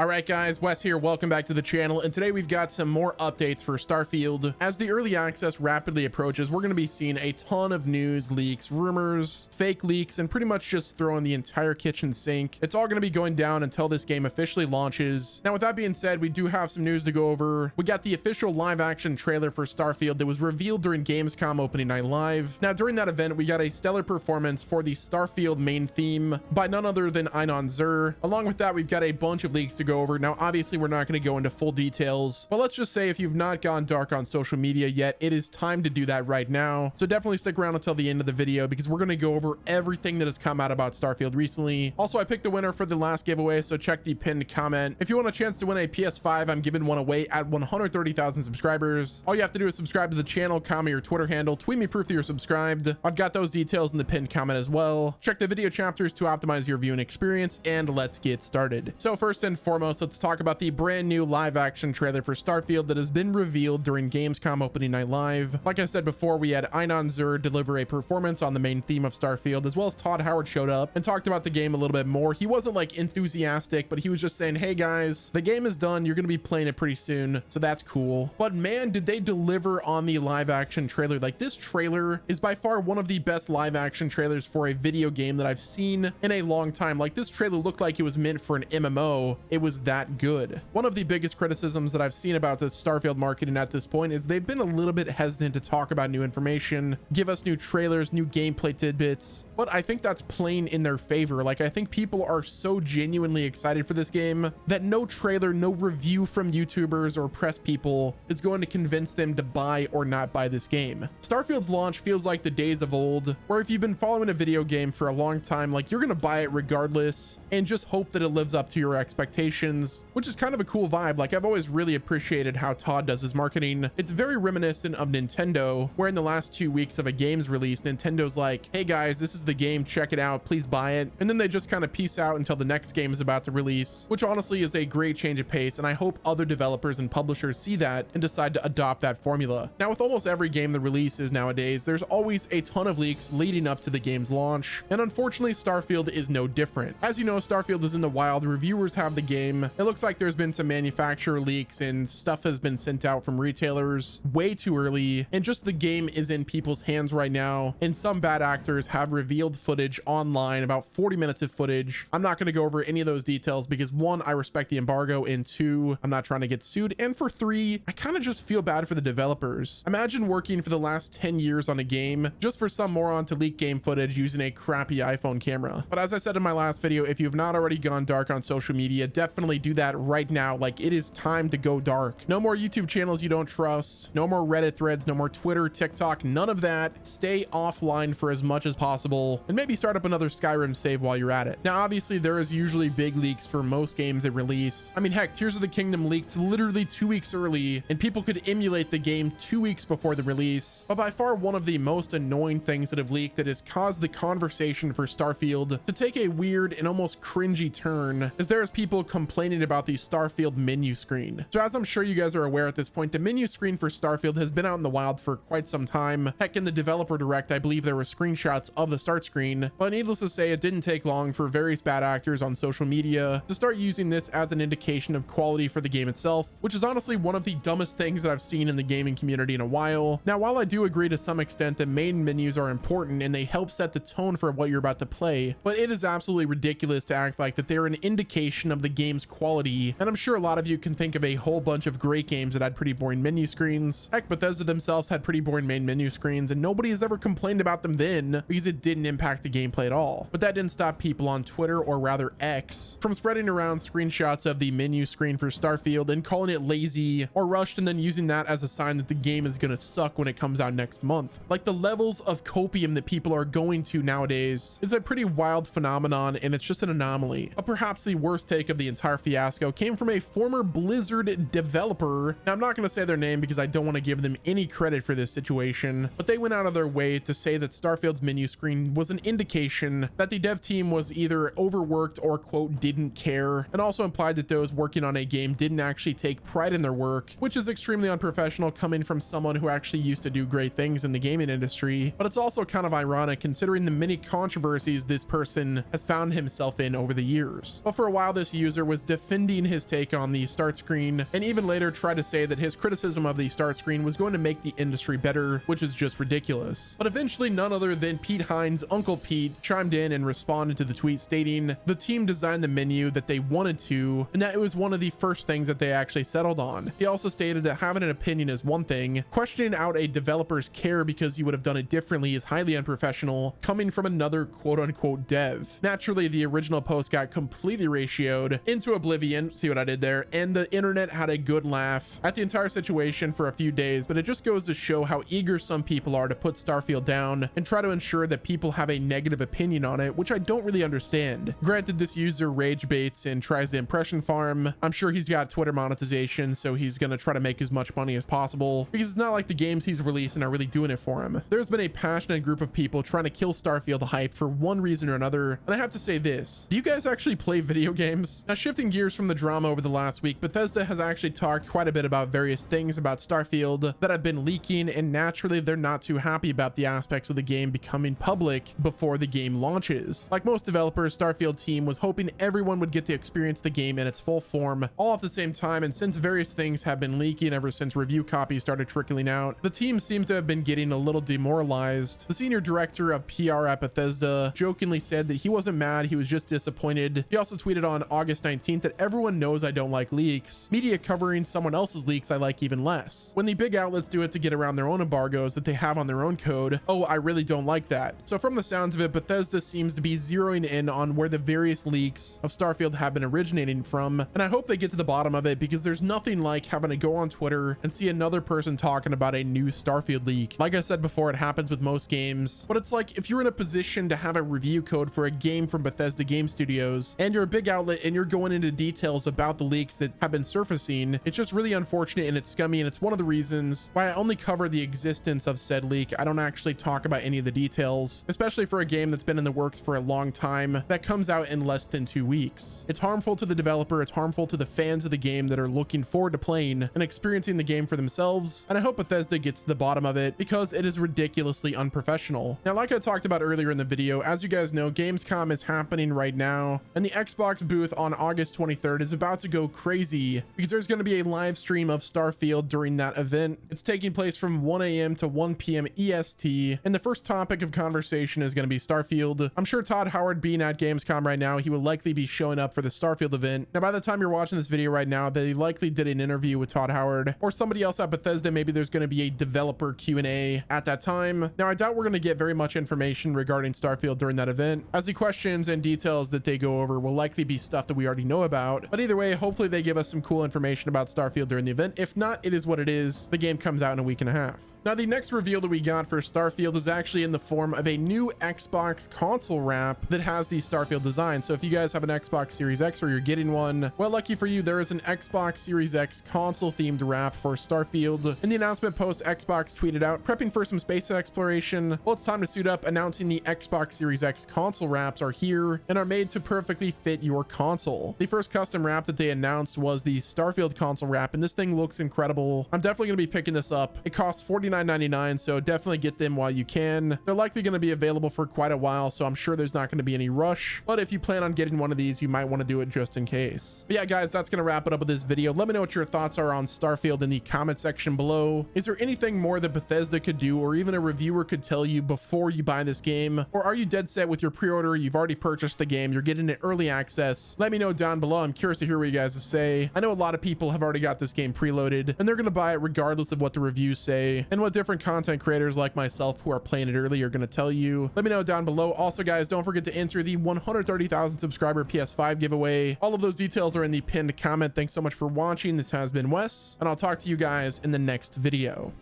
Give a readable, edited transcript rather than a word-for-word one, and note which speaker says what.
Speaker 1: All right, guys, Wes here. Welcome back to the channel. And today we've got some more updates for Starfield. As the early access rapidly approaches, we're going to be seeing a ton of news, leaks, rumors, fake leaks, and pretty much just throwing the entire kitchen sink. It's all going to be going down until this game officially launches. Now, with that being said, we do have some news to go over. We got the official live action trailer for Starfield that was revealed during Gamescom opening night live. Now, during that event, we got a stellar performance for the Starfield main theme by none other than Einon Zur. Along with that, we've got a bunch of leaks to go over. Now, obviously, we're not going to go into full details, but let's just say if you've not gone dark on social media yet, it is time to do that right now. So definitely stick around until the end of the video because we're going to go over everything that has come out about Starfield recently. Also, I picked the winner for the last giveaway, so check the pinned comment. If you want a chance to win a PS5, I'm giving one away at 130,000 subscribers. All you have to do is subscribe to the channel, comment your Twitter handle, tweet me proof that you're subscribed. I've got those details in the pinned comment as well. Check the video chapters to optimize your viewing experience, and let's get started. So first and foremost, let's talk about the brand new live action trailer for Starfield that has been revealed during Gamescom opening night live. Like I said before, we had Einon Zur deliver a performance on the main theme of Starfield, as well as Todd Howard showed up and talked about the game a little bit more. He wasn't like enthusiastic, but he was just saying, hey guys, the game is done. You're going to be playing it pretty soon. So that's cool. But man, did they deliver on the live action trailer. Like, this trailer is by far one of the best live action trailers for a video game that I've seen in a long time. Like, this trailer looked like it was meant for an MMO. It was that good. One of the biggest criticisms that I've seen about this Starfield marketing at this point is they've been a little bit hesitant to talk about new information, give us new trailers, new gameplay tidbits, but I think that's playing in their favor. Like, I think people are so genuinely excited for this game that no trailer, no review from YouTubers or press people is going to convince them to buy or not buy this game. Starfield's launch feels like the days of old, where if you've been following a video game for a long time, like, you're gonna buy it regardless and just hope that it lives up to your expectations, which is kind of a cool vibe. Like, I've always really appreciated how Todd does his marketing. It's very reminiscent of Nintendo, where in the last 2 weeks of a game's release, Nintendo's like, hey guys, this is the game, check it out, please buy it. And then they just kind of peace out until the next game is about to release, which honestly is a great change of pace. And I hope other developers and publishers see that and decide to adopt that formula. Now, with almost every game that releases nowadays, there's always a ton of leaks leading up to the game's launch. And unfortunately, Starfield is no different. As you know, Starfield is in the wild. Reviewers have the game. It looks like there's been some manufacturer leaks and stuff has been sent out from retailers way too early, and just the game is in people's hands right now, and some bad actors have revealed footage online, about 40 minutes of footage. I'm not going to go over any of those details because one, I respect the embargo, and two, I'm not trying to get sued, and for three, I kind of just feel bad for the developers. Imagine working for the last 10 years on a game just for some moron to leak game footage using a crappy iPhone camera. But as I said in my last video, if you've not already gone dark on social media, definitely do that right now. Like, it is time to go dark. No more YouTube channels you don't trust, no more Reddit threads, no more Twitter, TikTok, none of that. Stay offline for as much as possible and maybe start up another Skyrim save while you're at it. Now, obviously, there is usually big leaks for most games at release. I mean, heck, Tears of the Kingdom leaked literally 2 weeks early and people could emulate the game 2 weeks before the release. But by far one of the most annoying things that have leaked that has caused the conversation for Starfield to take a weird and almost cringy turn is there's people complaining about the Starfield menu screen. So as I'm sure you guys are aware at this point, the menu screen for Starfield has been out in the wild for quite some time. Heck, in the developer direct, I believe there were screenshots of the start screen, but needless to say, it didn't take long for various bad actors on social media to start using this as an indication of quality for the game itself, which is honestly one of the dumbest things that I've seen in the gaming community in a while. Now, while I do agree to some extent that main menus are important and they help set the tone for what you're about to play, but it is absolutely ridiculous to act like that they're an indication of the game's quality. And I'm sure a lot of you can think of a whole bunch of great games that had pretty boring menu screens. Heck, Bethesda themselves had pretty boring main menu screens, and nobody has ever complained about them then because it didn't impact the gameplay at all. But that didn't stop people on Twitter, or rather X, from spreading around screenshots of the menu screen for Starfield and calling it lazy or rushed, and then using that as a sign that the game is gonna suck when it comes out next month. Like, the levels of copium that people are going to nowadays is a pretty wild phenomenon, and it's just an anomaly. But perhaps the worst take of the entire fiasco came from a former Blizzard developer. Now, I'm not going to say their name because I don't want to give them any credit for this situation, but they went out of their way to say that Starfield's menu screen was an indication that the dev team was either overworked or, quote, didn't care, and also implied that those working on a game didn't actually take pride in their work, which is extremely unprofessional coming from someone who actually used to do great things in the gaming industry. But it's also kind of ironic considering the many controversies this person has found himself in over the years. But for a while, this user was defending his take on the start screen, and even later tried to say that his criticism of the start screen was going to make the industry better, which is just ridiculous. But eventually none other than Pete Hines' Uncle Pete chimed in and responded to the tweet stating the team designed the menu that they wanted to, and that it was one of the first things that they actually settled on. He also stated that having an opinion is one thing, questioning out a developer's care because you would have done it differently is highly unprofessional, coming from another quote-unquote dev. Naturally, the original post got completely ratioed into oblivion, see what I did there, and the internet had a good laugh at the entire situation for a few days, but it just goes to show how eager some people are to put Starfield down and try to ensure that people have a negative opinion on it, which I don't really understand. Granted, this user rage baits and tries to impression farm. I'm sure he's got Twitter monetization, so he's gonna try to make as much money as possible, because it's not like the games he's releasing are really doing it for him. There's been a passionate group of people trying to kill Starfield hype for one reason or another, and I have to say this: do you guys actually play video games? Now, shifting gears from the drama over the last week, Bethesda has actually talked quite a bit about various things about Starfield that have been leaking, and naturally they're not too happy about the aspects of the game becoming public before the game launches. Like most developers, Starfield team was hoping everyone would get to experience the game in its full form all at the same time, and since various things have been leaking ever since review copies started trickling out, the team seems to have been getting a little demoralized. The senior director of PR at Bethesda jokingly said that he wasn't mad, he was just disappointed. He also tweeted on August 19th that everyone knows I don't like leaks. Media covering someone else's leaks I like even less. When the big outlets do it to get around their own embargoes that they have on their own code, oh, I really don't like that. So from the sounds of it, Bethesda seems to be zeroing in on where the various leaks of Starfield have been originating from, and I hope they get to the bottom of it, because there's nothing like having to go on Twitter and see another person talking about a new Starfield leak. Like I said before, it happens with most games, but it's like if you're in a position to have a review code for a game from Bethesda Game Studios and you're a big outlet and you're going into details about the leaks that have been surfacing, it's just really unfortunate and it's scummy, and it's one of the reasons why I only cover the existence of said leak. I don't actually talk about any of the details, especially for a game that's been in the works for a long time that comes out in less than 2 weeks. It's harmful to the developer, it's harmful to the fans of the game that are looking forward to playing and experiencing the game for themselves, and I hope Bethesda gets to the bottom of it, because it is ridiculously unprofessional. Now, like I talked about earlier in the video, as you guys know, Gamescom is happening right now, and the Xbox booth on August 23rd is about to go crazy because there's going to be a live stream of Starfield during that event. It's taking place from 1 a.m. to 1 p.m. EST, and the first topic of conversation is going to be Starfield. I'm sure Todd Howard, being at Gamescom right now, he will likely be showing up for the Starfield event. Now, by the time you're watching this video right now, they likely did an interview with Todd Howard or somebody else at Bethesda. Maybe there's going to be a developer Q&A at that time. Now, I doubt we're going to get very much information regarding Starfield during that event, as the questions and details that they go over will likely be stuff that we already know about. But either way, hopefully they give us some cool information about Starfield during the event. If not, it is what it is. The game comes out in a week and a half. Now, the next reveal that we got for Starfield is actually in the form of a new Xbox console wrap that has the Starfield design. So if you guys have an Xbox Series X or you're getting one, well, lucky for you, there is an Xbox Series X console themed wrap for Starfield. In the announcement post, Xbox tweeted out, prepping for some space exploration. Well, it's time to suit up, announcing the Xbox Series X console wraps are here and are made to perfectly fit your console. The first custom wrap that they announced was the Starfield console wrap, and this thing looks incredible. I'm definitely going to be picking this up. It costs $49.99, so definitely get them while you can. They're likely going to be available for quite a while, so I'm sure there's not going to be any rush, but if you plan on getting one of these, you might want to do it just in case. But yeah, guys, that's going to wrap it up with this video. Let me know what your thoughts are on Starfield in the comment section below. Is there anything more that Bethesda could do, or even a reviewer could tell you before you buy this game? Or are you dead set with your pre-order? You've already purchased the game, you're getting it early access. Let me know down below. I'm curious to hear what you guys say. I know a lot of people have already got this game preloaded, and they're going to buy it regardless of what the reviews say and what different content creators like myself who are playing it early are going to tell you. Let me know down below. Also, guys, don't forget to enter the 130,000 subscriber PS5 giveaway. All of those details are in the pinned comment. Thanks so much for watching. This has been Wes, and I'll talk to you guys in the next video.